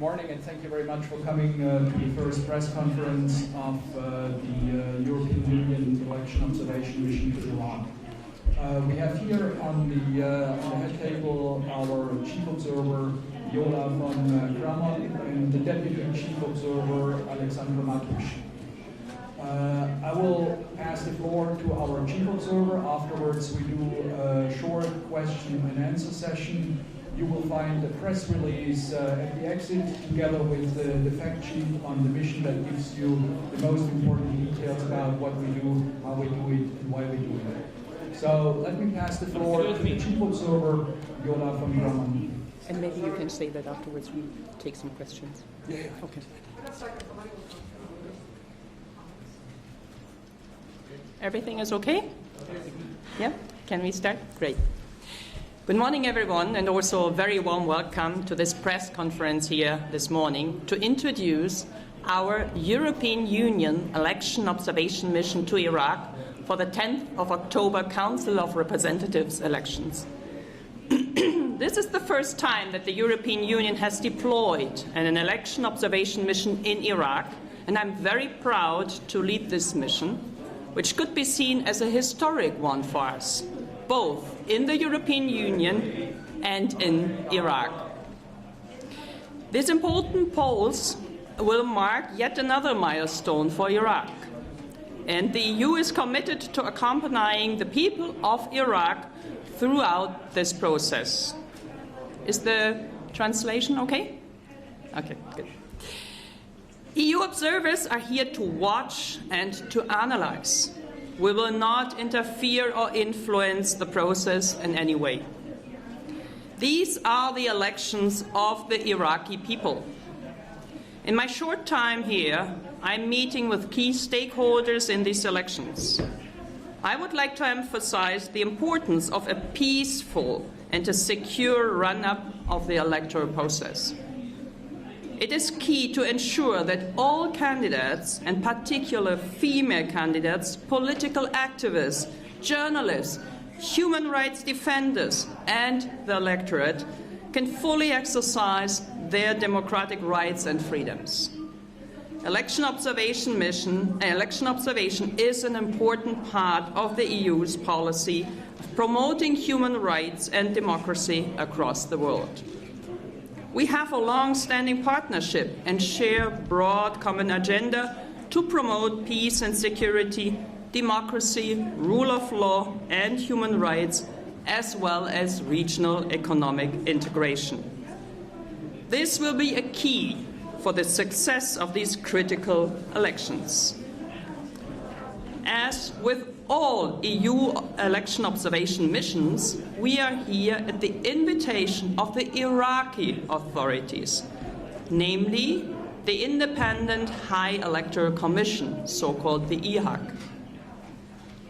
morning, and thank you very much for coming to the first press conference of the European Union election observation mission to Iraq. We have here on the head table our chief observer, Yola von Kramon, and the deputy chief observer, Alexandra Matusz. I will pass the floor to our chief observer. Afterwards, we do a short question and answer session. You will find a press release at the exit, together with the fact sheet on the mission that gives you the most important details about what we do, how we do it, and why we do it. So let me pass the floor to the chief observer, Yola von Kramon. And maybe you can say that afterwards we take some questions. Yeah. Okay. Everything is okay? Yeah? Can we start? Great. Good morning, everyone, and also a very warm welcome to this press conference here this morning to introduce our European Union election observation mission to Iraq for the 10th of October Council of Representatives elections. This is the first time that the European Union has deployed an election observation mission in Iraq, and I'm very proud to lead this mission, which could be seen as a historic one for us, both in the European Union and in Iraq. These important polls will mark yet another milestone for Iraq, and the EU is committed to accompanying the people of Iraq throughout this process. Is the translation okay? Okay, good. EU observers are here to watch and to analyze. We will not interfere or influence the process in any way. These are the elections of the Iraqi people. In my short time here, I'm meeting with key stakeholders in these elections. I would like to emphasize the importance of a peaceful and a secure run-up of the electoral process. It is key to ensure that all candidates, and particularly female candidates, political activists, journalists, human rights defenders, and the electorate can fully exercise their democratic rights and freedoms. Election observation is an important part of the EU's policy of promoting human rights and democracy across the world. We have a long-standing partnership and share a broad common agenda to promote peace and security, democracy, rule of law, and human rights, as well as regional economic integration. This will be a key for the success of these critical elections. As with all EU election observation missions, we are here at the invitation of the Iraqi authorities, namely the Independent High Electoral Commission, so-called the IHAC.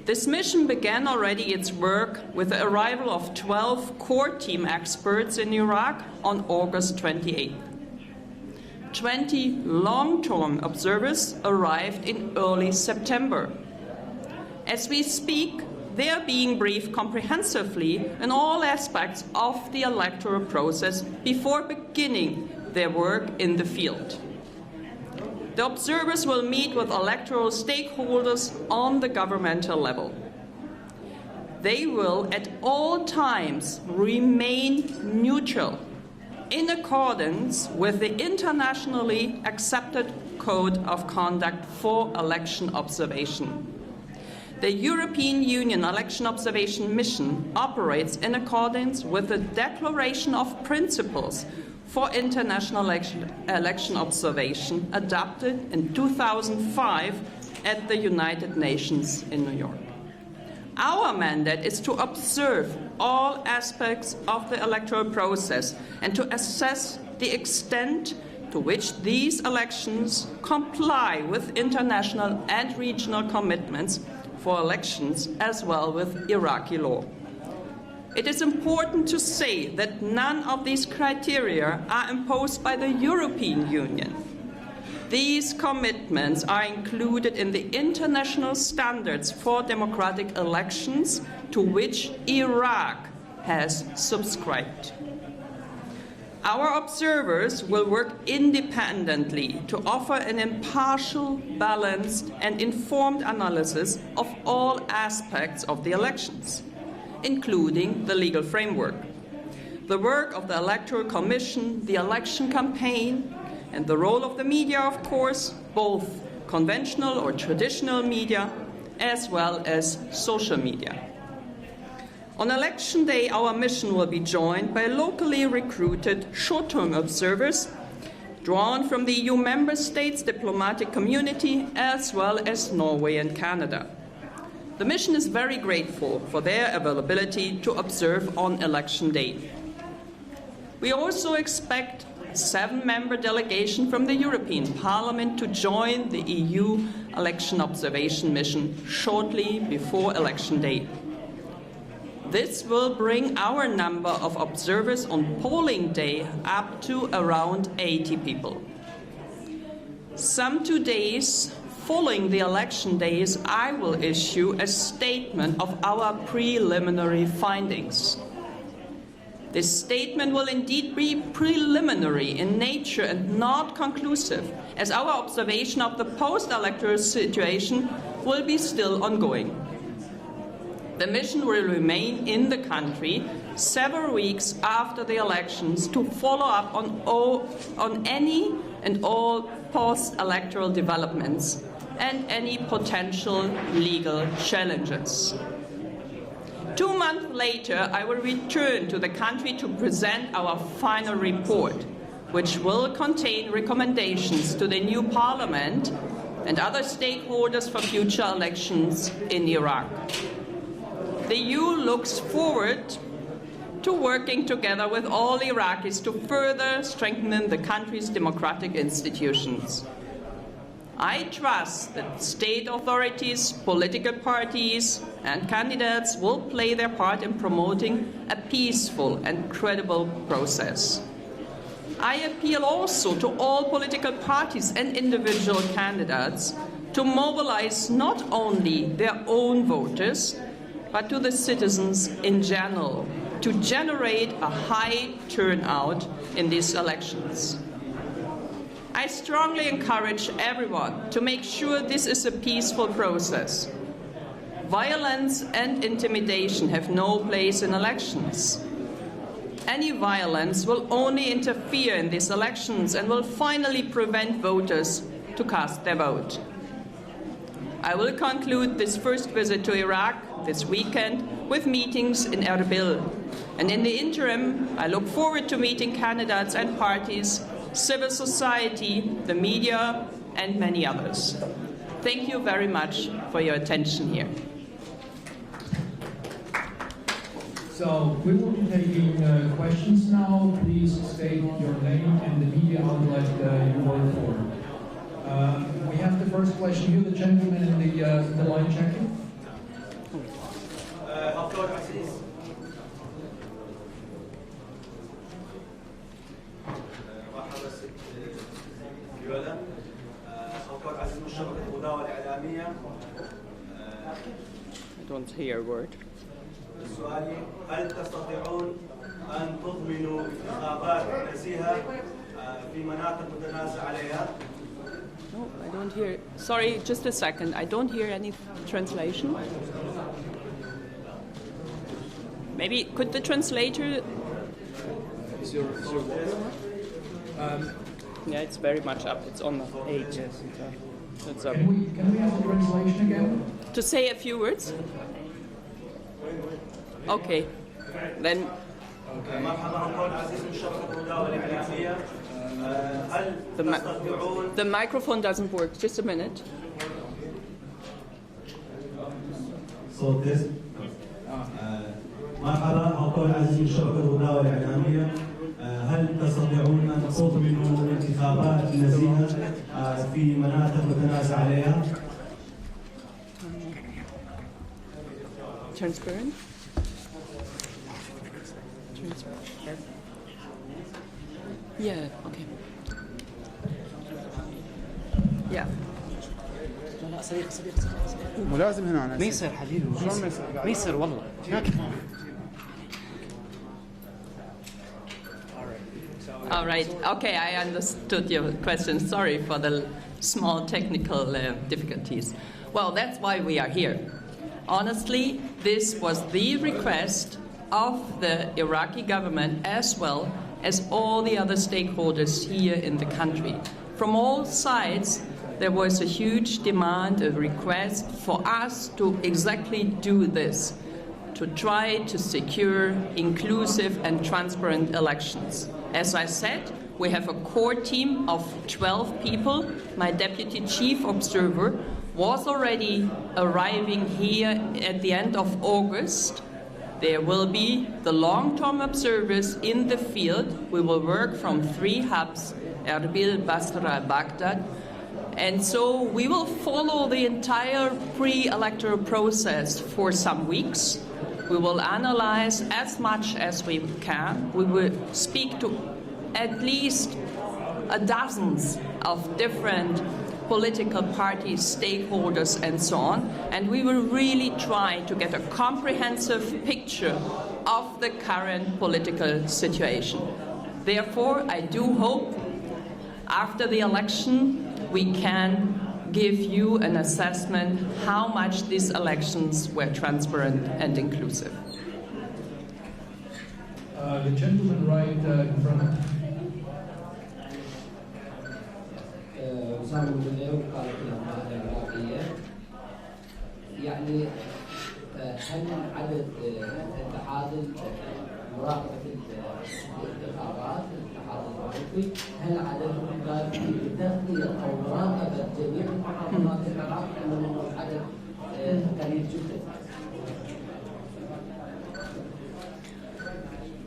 This mission began already its work with the arrival of 12 core team experts in Iraq on August 28th. 20 long-term observers arrived in early September. As we speak, they are being briefed comprehensively in all aspects of the electoral process before beginning their work in the field. The observers will meet with electoral stakeholders on the governmental level. They will at all times remain neutral in accordance with the internationally accepted Code of Conduct for Election Observation. The European Union Election Observation Mission operates in accordance with the Declaration of Principles for International Election Observation adopted in 2005 at the United Nations in New York. Our mandate is to observe all aspects of the electoral process and to assess the extent to which these elections comply with international and regional commitments for elections, as well with Iraqi law. It is important to say that none of these criteria are imposed by the European Union. These commitments are included in the international standards for democratic elections to which Iraq has subscribed. Our observers will work independently to offer an impartial, balanced, and informed analysis of all aspects of the elections, including the legal framework, the work of the Electoral Commission, the election campaign, and the role of the media, of course, both conventional or traditional media, as well as social media. On election day, our mission will be joined by locally recruited short-term observers drawn from the EU member states' diplomatic community, as well as Norway and Canada. The mission is very grateful for their availability to observe on election day. We also expect a 7-member delegation from the European Parliament to join the EU election observation mission shortly before election day. This will bring our number of observers on polling day up to around 80 people. Some 2 days following the election days, I will issue a statement of our preliminary findings. This statement will indeed be preliminary in nature and not conclusive, as our observation of the post-electoral situation will be still ongoing. The mission will remain in the country several weeks after the elections to follow up on any and all post-electoral developments and any potential legal challenges. 2 months later, I will return to the country to present our final report, which will contain recommendations to the new parliament and other stakeholders for future elections in Iraq. The EU looks forward to working together with all Iraqis to further strengthen the country's democratic institutions. I trust that state authorities, political parties, and candidates will play their part in promoting a peaceful and credible process. I appeal also to all political parties and individual candidates to mobilize not only their own voters, but to the citizens in general, to generate a high turnout in these elections. I strongly encourage everyone to make sure this is a peaceful process. Violence and intimidation have no place in elections. Any violence will only interfere in these elections and will finally prevent voters to cast their vote. I will conclude this first visit to Iraq this weekend with meetings in Erbil. And in the interim, I look forward to meeting candidates and parties, civil society, the media, and many others. Thank you very much for your attention here. So we will be taking questions now. Please state your name and the media outlet you work for. We have the first question. You, the gentleman in the line checking. I don't hear a word. سؤالي هل تستطيعون أن تضمنوا انتخابات نزيهة في مناطق متنازع عليها؟ No, I don't hear. Sorry, just a second. I don't hear any translation. Maybe could the translator? Is your Yeah, it's very much up. It's on the page. It's up. Can we have the translation again? To say a few words? Okay. Then. The microphone doesn't work. Just a minute. صوت تست. مرحبا أقول عزيز من شبكة الهدى والإعلامية. هل تستطيعون أن تضمنوا انتخابات نزيهة في مناطق متنازع عليها؟ Transparent. Yeah. Okay. Yeah. لا صديق مو لازم هنا ما يصير حبيبي ما يصير والله All right. So All right. Okay, I understood your question. Sorry for the small technical difficulties. Well, that's why we are here. Honestly, this was the request of the Iraqi government as well as all the other stakeholders here in the country. From all sides, there was a huge demand, a request for us to exactly do this, to try to secure inclusive and transparent elections. As I said, we have a core team of 12 people. My deputy chief observer was already arriving here at the end of August. There will be the long-term observers in the field. We will work from 3 hubs, Erbil, Basra, Baghdad. And so we will follow the entire pre-electoral process for some weeks. We will analyze as much as we can. We will speak to at least dozens of different political parties, stakeholders, and so on. And we will really try to get a comprehensive picture of the current political situation. Therefore, I do hope after the election we can give you an assessment how much these elections were transparent and inclusive. The gentleman right in front. وسام البنية وكالة الأنباء العراقية. يعني هل عدد اتحاد مراقبة الانتخابات الاتحاد الأوروبي هل عددهم كان في تغطية أو مراقبة جميع محافظات العراق أم عدد قليل جدا؟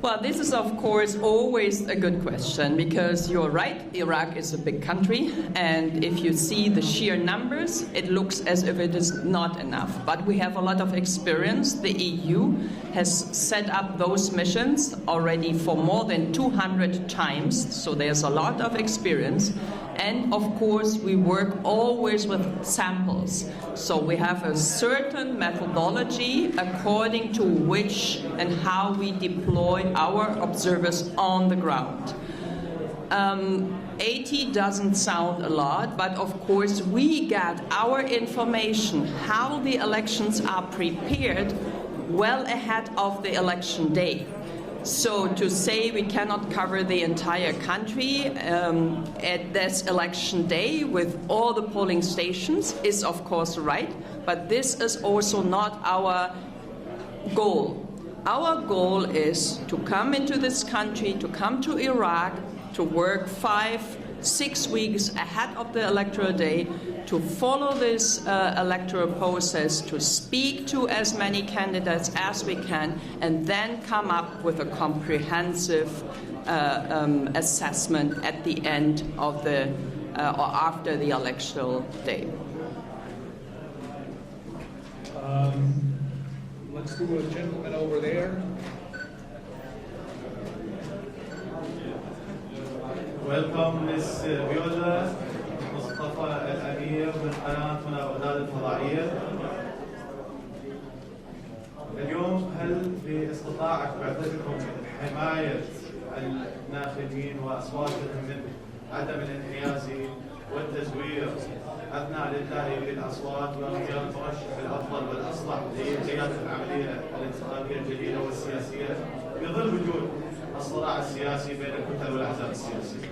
Well, this is of course always a good question because you're right, Iraq is a big country, and if you see the sheer numbers, it looks as if it is not enough. But we have a lot of experience. The EU has set up those missions already for more than 200 times, so there's a lot of experience. And of course, we work always with samples. So we have a certain methodology according to which and how we deploy our observers on the ground. 80 doesn't sound a lot, but of course we get our information, how the elections are prepared, well ahead of the election day. So to say we cannot cover the entire country at this election day with all the polling stations is of course right, but this is also not our goal. Our goal is to come into this country, to come to Iraq, to work 5-6 weeks ahead of the electoral day, to follow this electoral process, to speak to as many candidates as we can, and then come up with a comprehensive assessment at the end of the or after the electoral day. Let's do a gentleman over there. Welcome, Miss Viola مصطفى الأمير من قناة مناقضات الفضائية. اليوم هل باستطاعت بعثتكم حماية الناخبين وأصواتهم من عدم الانحياز والتزوير أثناء الإدلاء بالأصوات واختيار المرشح الأفضل والأصلح لقيادة العملية الانتخابية الجديدة والسياسية بظل وجود الصراع السياسي بين الكتل والأحزاب السياسية؟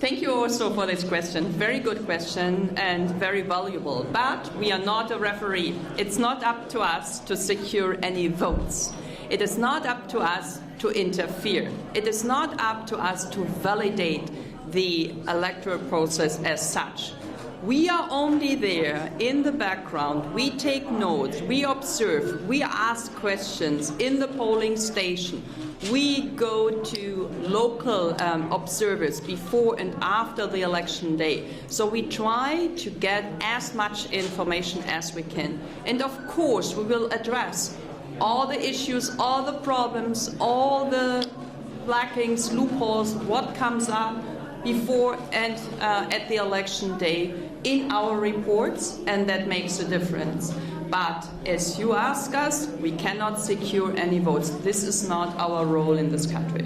Thank you also for this question. Very good question and very valuable. But we are not a referee. It's not up to us to secure any votes. It is not up to us to interfere. It is not up to us to validate the electoral process as such. We are only there in the background. We take notes, we observe, we ask questions in the polling station. We go to local observers before and after the election day. So we try to get as much information as we can. And of course, we will address all the issues, all the problems, all the lackings, loopholes, what comes up before and at the election day in our reports, and that makes a difference. But as you ask us, we cannot secure any votes. This is not our role in this country.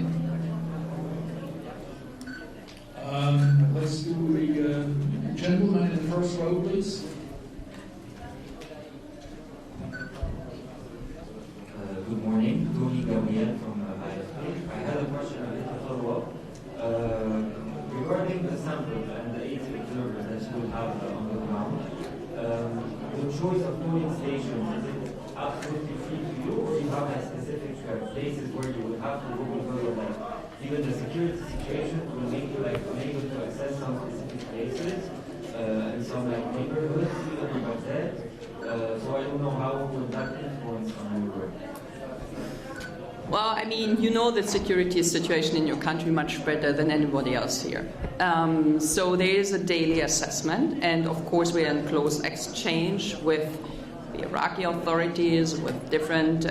Let's do the gentleman in the first row, please. Good morning, Tony Gabriel from IFP. I had a question, a little follow-up. Regarding the sample and the 80 observers that you will have on the ground, the choice of polling stations, is it absolutely free to you, or you have a specific places where you would have to go because of like, even the security situation will make you like unable to access some specific places in some like neighborhoods, even in Baghdad. So I don't know how would that influence on your work. Well, I mean, you know the security situation in your country much better than anybody else here. So there is a daily assessment, and of course we are in close exchange with the Iraqi authorities, with different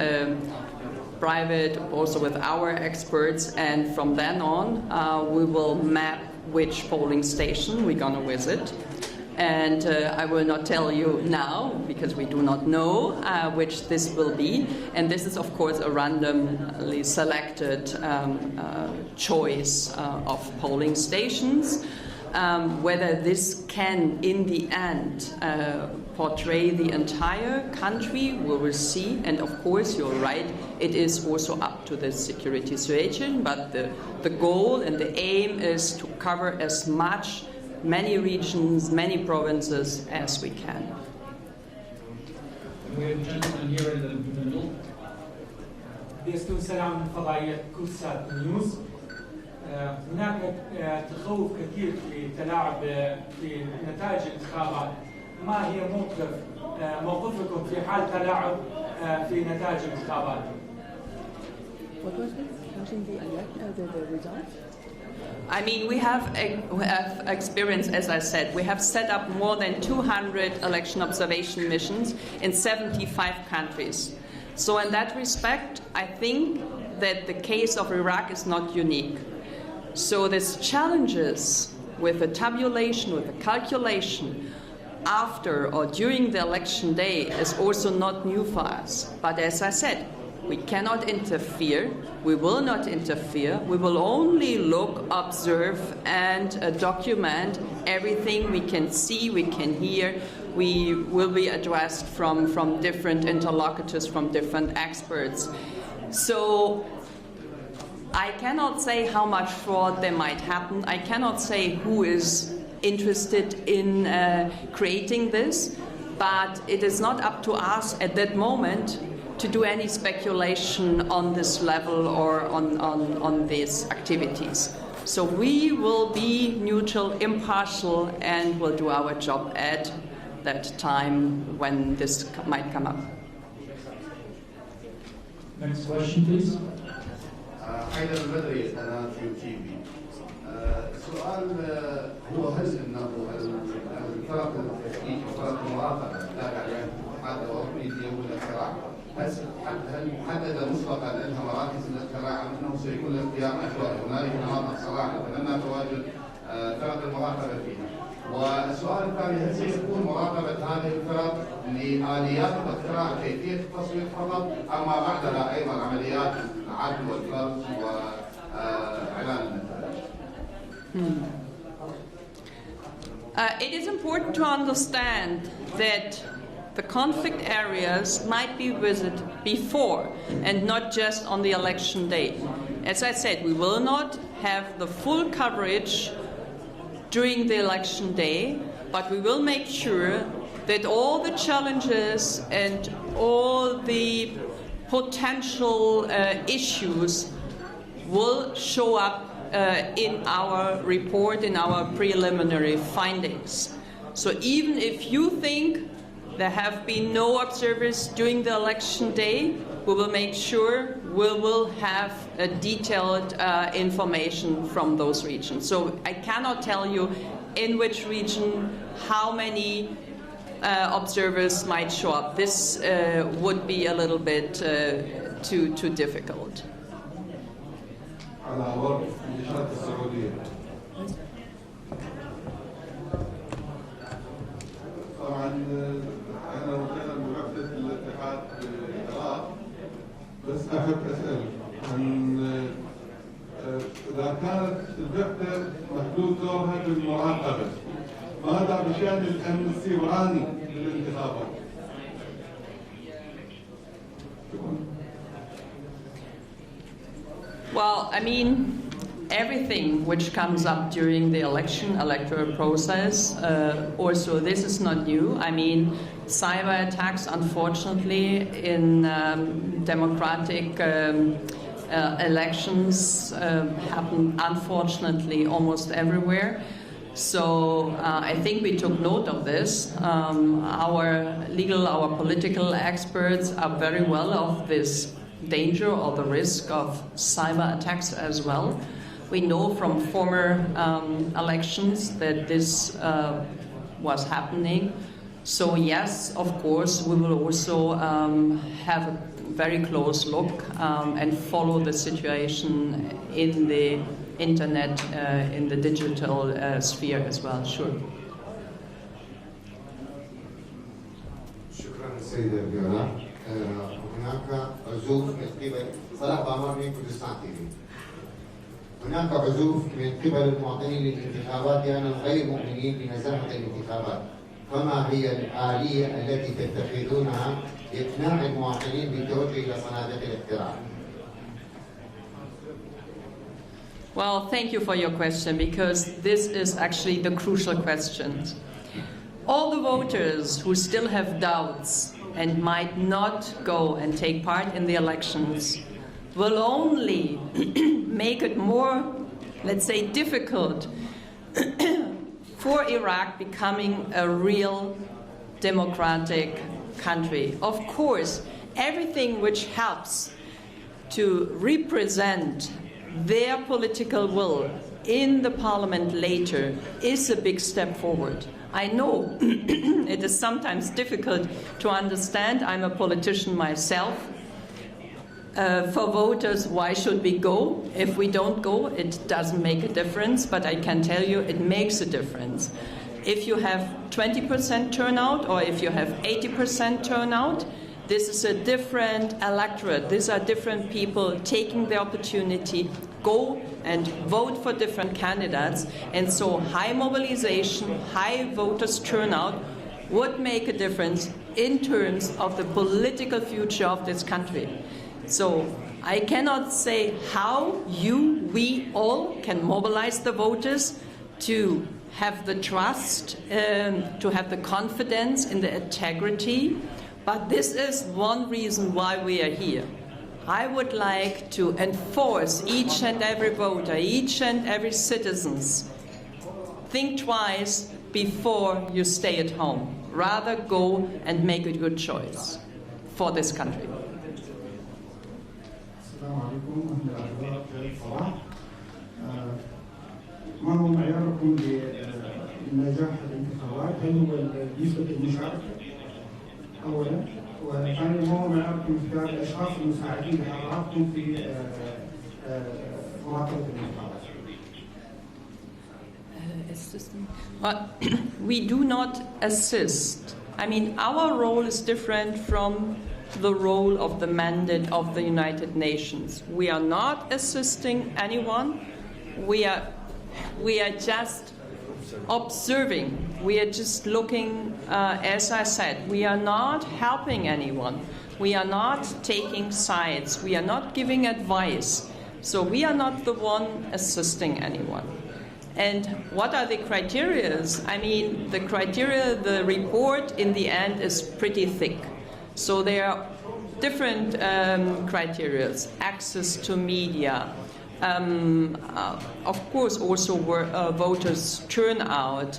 private, also with our experts, and from then on we will map which polling station we're going to visit. And I will not tell you now, because we do not know which this will be. And this is, of course, a randomly selected choice of polling stations. Whether this can, in the end, portray the entire country, we will see. And of course, you're right, it is also up to the security situation. But the goal and the aim is to cover as many regions, many provinces as we can. We have a gentleman here in the middle. بيستون سلام من فضائية كورسات نيوز. هناك تخوف كثير في تلاعب في نتائج الانتخابات. ما هي موقفكم في حال تلاعب في نتائج الانتخابات؟ What was it? The results? I mean, we have experience, as I said. We have set up more than 200 election observation missions in 75 countries. So in that respect, I think that the case of Iraq is not unique. So these challenges with the tabulation, with the calculation after or during the election day is also not new for us. But as I said, we cannot interfere. We will not interfere. We will only look, observe, and document everything we can see, we can hear. We will be addressed from different interlocutors, from different experts. So I cannot say how much fraud there might happen. I cannot say who is interested in creating this. But it is not up to us at that moment to do any speculation on this level or on these activities. So we will be neutral, impartial, and will do our job at that time when this might come up. Next question, please. حيدر البدري قناة يوتيوب. السؤال هو هل انه الفرق التفتيش وفرق المراقبه التابعه للاتحاد الاوروبي في يوم الاقتراع هل محدده مسبقا انها مراكز الاقتراع ام انه سيكون الاختيار عشوائي؟ هنالك مناطق صراحه نتمنى تواجد فرق المراقبه فيها. والسؤال الثاني هل سيكون مراقبه هذه الفرق لآليات الاقتراع كيفيه التصويت فقط اما بعدها ايضا عمليات العد والفرز واعلان النتائج؟ It is important to understand that the conflict areas might be visited before and not just on the election day. As I said, we will not have the full coverage during the election day, but we will make sure that all the challenges and all the potential issues will show up in our report, in our preliminary findings. So even if you think there have been no observers during the election day, we will make sure we will have detailed information from those regions. So I cannot tell you in which region, how many observers might show up. This would be a little bit too difficult. على وقف الإشارة السعودية. طبعا أنا وكان بوقفة أخذت أسأل عن إذا كانت البعثة محدود دورها بالمراقبة، ماذا بشأن الأمن السيبراني للانتخابات؟ Well, I mean, everything which comes up during the electoral process, also this is not new. I mean, cyber attacks, unfortunately, in democratic elections happen, unfortunately, almost everywhere. So I think we took note of this. Our political experts are very well of this danger or the risk of cyber attacks as well. We know from former elections that this was happening. So yes, of course, we will also have a very close look and follow the situation in the internet, in the digital sphere as well. Sure. شكرا سيدة فيولا. هناك عزوف من قبل صلاح بامر من كردستان تي في. هناك عزوف من قبل المواطنين للانتخابات لأنهم غير مؤمنين بنزاهة الانتخابات. فما هي الآلية التي تتخذونها لإقناع المواطنين بالتوجه إلى صناديق الاقتراع؟ Well, thank you for your question, because this is actually the crucial question. All the voters who still have doubts and might not go and take part in the elections will only make it more, let's say, difficult for Iraq becoming a real democratic country. Of course, everything which helps to represent their political will in the parliament later is a big step forward. I know it is sometimes difficult to understand. I'm a politician myself. For voters, why should we go? If we don't go, it doesn't make a difference, but I can tell you it makes a difference. If you have 20% turnout or if you have 80% turnout, this is a different electorate. These are different people taking the opportunity, go and vote for different candidates. And so high mobilization, high voters turnout would make a difference in terms of the political future of this country. So I cannot say how we all can mobilize the voters to have the trust, to have the confidence in the integrity. But this is one reason why we are here. I would like to enforce each and every voter, each and every citizen, think twice before you stay at home. Rather go and make a good choice for this country. السلام عليكم ورحمة الله وبركاته. ما هو معياركم لنجاح الانتخابات؟ هل هو نسبة المشاركة؟ أولا، وثانيا ما هو معياركم في الأشخاص المساعدين لحضراتكم في مراقبة الانتخابات؟ Well, we do not assist. I mean, our role is different from the role of the mandate of the United Nations. We are not assisting anyone. We are just observing. We are just looking, as I said, we are not helping anyone. We are not taking sides. We are not giving advice. So we are not the one assisting anyone. And what are the criteria? I mean, the criteria, the report in the end is pretty thick. So there are different criteria, access to media, of course also voters turnout.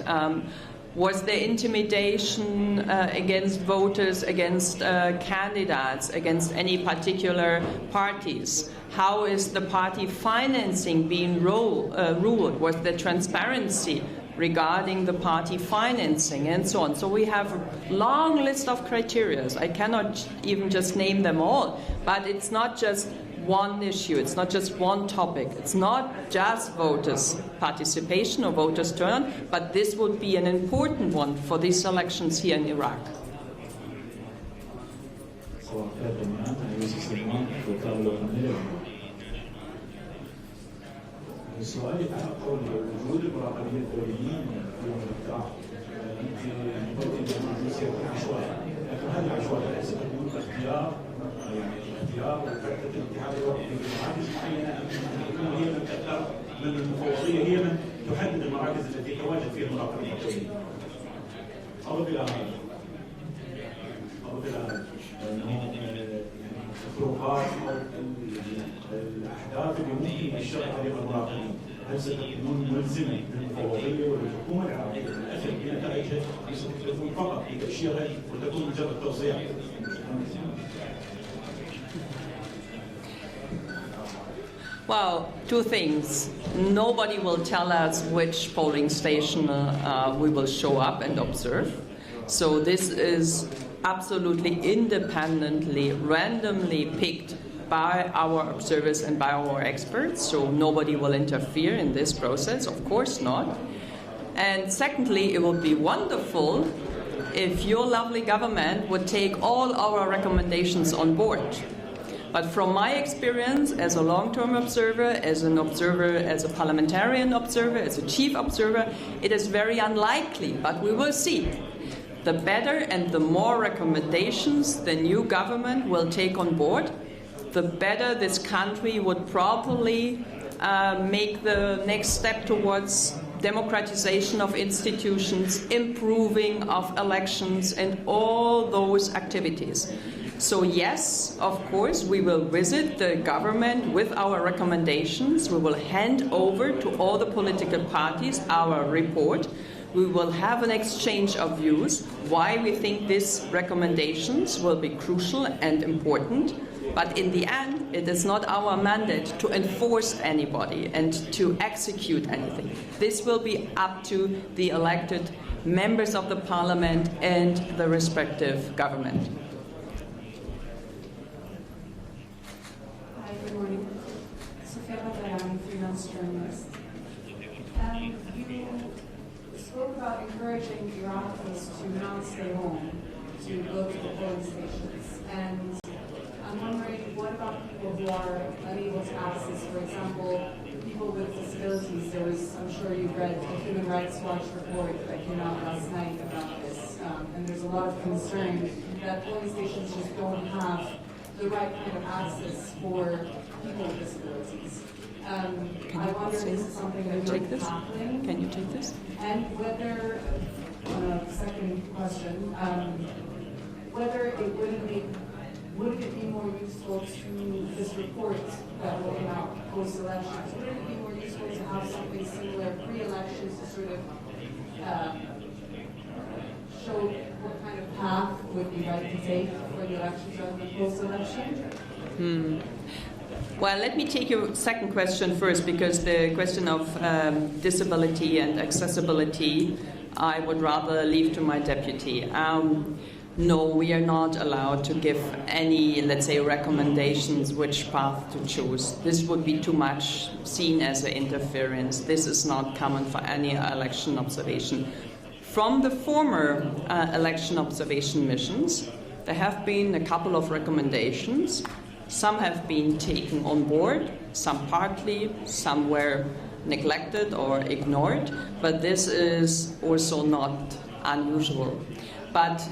Was there intimidation against voters, against candidates, against any particular parties? How is the party financing being ruled? Was there transparency regarding the party financing and so on? So we have a long list of criteria. I cannot even just name them all, but it's not just one issue, it's not just one topic, it's not just voters' participation or voters' turnout, but this would be an important one for these elections here in Iraq. سؤالي تعرف حول وجود المراقبين الدوليين في الاقتراع. انت قلت انه سيكون عشوائي، لكن هذا العشوائي ليس بدون اختيار، يعني الاختيار وفكره الاتحاد الاوروبي بمراكز معينه تكون هي من تختار من المفوضيه، هي من تحدد المراكز التي يتواجد فيها المراقبين الدوليين. اضف الى هذا انه الخروقات او الاحداث اللي ممكن يشتغل عليها المراقبين هل ستكون ملزمه للمفوضيه وللحكومه العراقيه في الاخر بنتائجها ستكون فقط لتاشيرها وتكون مجرد توزيع؟ Well, two things. Nobody will tell us which polling station we will show up and observe. So this is absolutely independently, randomly picked by our observers and by our experts. So nobody will interfere in this process, of course not. And secondly, it would be wonderful if your lovely government would take all our recommendations on board. But from my experience as a long-term observer, as a parliamentarian observer, as a chief observer, it is very unlikely, but we will see. The better and the more recommendations the new government will take on board, the better this country would probably make the next step towards democratization of institutions, improving of elections, and all those activities. So yes, of course, we will visit the government with our recommendations. We will hand over to all the political parties our report. We will have an exchange of views, why we think these recommendations will be crucial and important. But in the end, it is not our mandate to enforce anybody and to execute anything. This will be up to the elected members of the parliament and the respective government. Good morning. Sofia Patayani, freelance journalist. You spoke about encouraging Iraqis to not stay home, to go to the polling stations. And I'm wondering, what about people who are unable to access, for example, people with disabilities? There was, I'm sure you've read the Human Rights Watch report that came out last night about this. And there's a lot of concern that polling stations just don't have the right kind of access for people with disabilities. I wonder if this is something that you're tackling. Can you take this? And whether, second question, whether it would it be more useful to this report that will come out post-elections? Would it be more useful to have something similar pre-elections to sort of show what kind of path would be right to take for the elections rather than post-election? Well, let me take your second question first, because the question of disability and accessibility, I would rather leave to my deputy. No, we are not allowed to give any, let's say, recommendations which path to choose. This would be too much seen as an interference. This is not common for any election observation. From the former election observation missions, there have been a couple of recommendations. Some have been taken on board, some partly, some were neglected or ignored, but this is also not unusual. But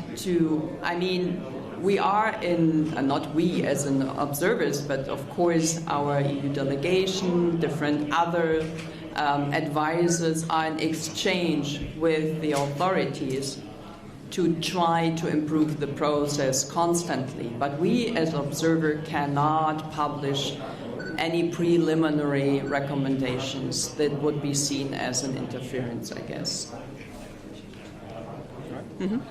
we are in, not we as an observers, but of course our EU delegation, different other advisors are in exchange with the authorities to try to improve the process constantly. But we as observer cannot publish any preliminary recommendations that would be seen as an interference, I guess. And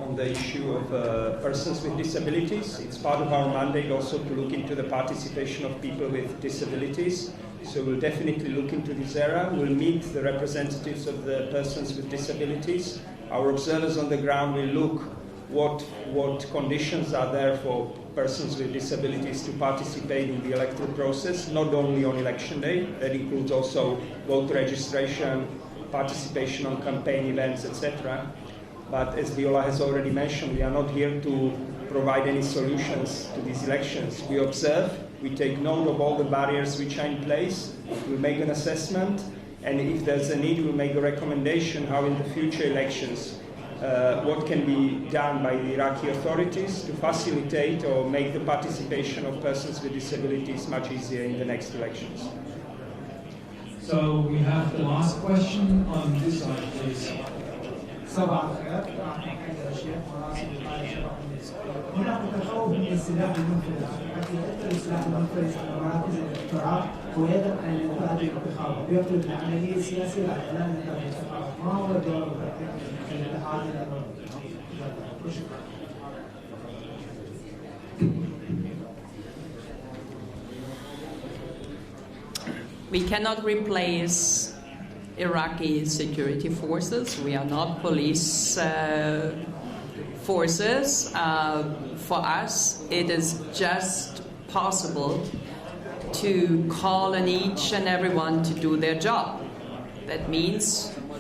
on the issue of persons with disabilities, it's part of our mandate also to look into the participation of people with disabilities. So we'll definitely look into this area. We'll meet the representatives of the persons with disabilities. Our observers on the ground will look what conditions are there for persons with disabilities to participate in the electoral process, not only on election day. That includes also voter registration, participation on campaign events, etc. But as Viola has already mentioned, we are not here to provide any solutions to these elections. We observe, we take note of all the barriers which are in place, we make an assessment, and if there's a need, we'll make a recommendation how in the future elections, what can be done by the Iraqi authorities to facilitate or make the participation of persons with disabilities much easier in the next elections. So we have the last question on this side, please. صباح الخير، معكم حيدر الشيخ وراسي وقاية شباب الناس. هناك تخوف من السلاح المنفلت، حتى يؤثر السلاح المنفلت على مراكز الاقتراع ويدعم عن نتائج الانتخابات، ويقلب العملية السياسية على اعلان نتائج الانتخابات. ما هو دور الاتحاد الاوروبي؟ وشكرا. We cannot replace Iraqi security forces. We are not police forces. For us, it is just possible to call on each and everyone to do their job. That means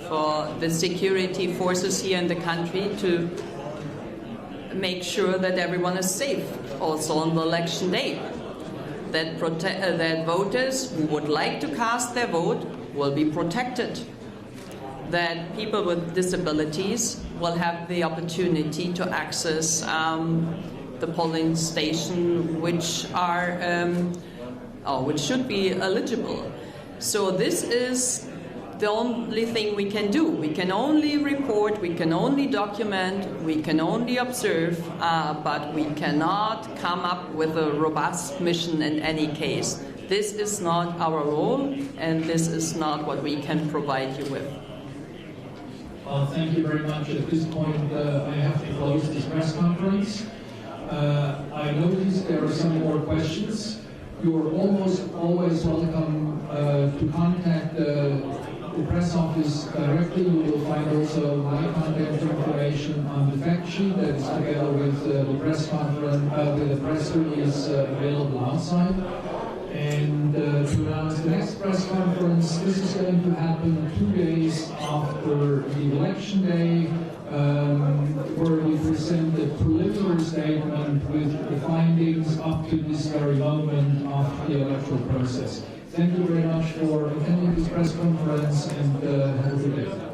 for the security forces here in the country to make sure that everyone is safe, also on the election day. That voters who would like to cast their vote will be protected. That people with disabilities will have the opportunity to access the polling station, which should be eligible. So this is the only thing we can do. We can only report, we can only document, we can only observe, but we cannot come up with a robust mission in any case. This is not our role, and this is not what we can provide you with. Well, thank you very much. At this point, I have to close this press conference. I noticed there are some more questions. You are almost always welcome to contact the press office directly. You will find also my contact information on the fact sheet that is together with the press conference, with the press release available outside. And to announce the next press conference, this is going to happen 2 days after the election day, where we present the preliminary statement with the findings up to this very moment of the electoral process. Thank you very much for attending this press conference, and have a good day.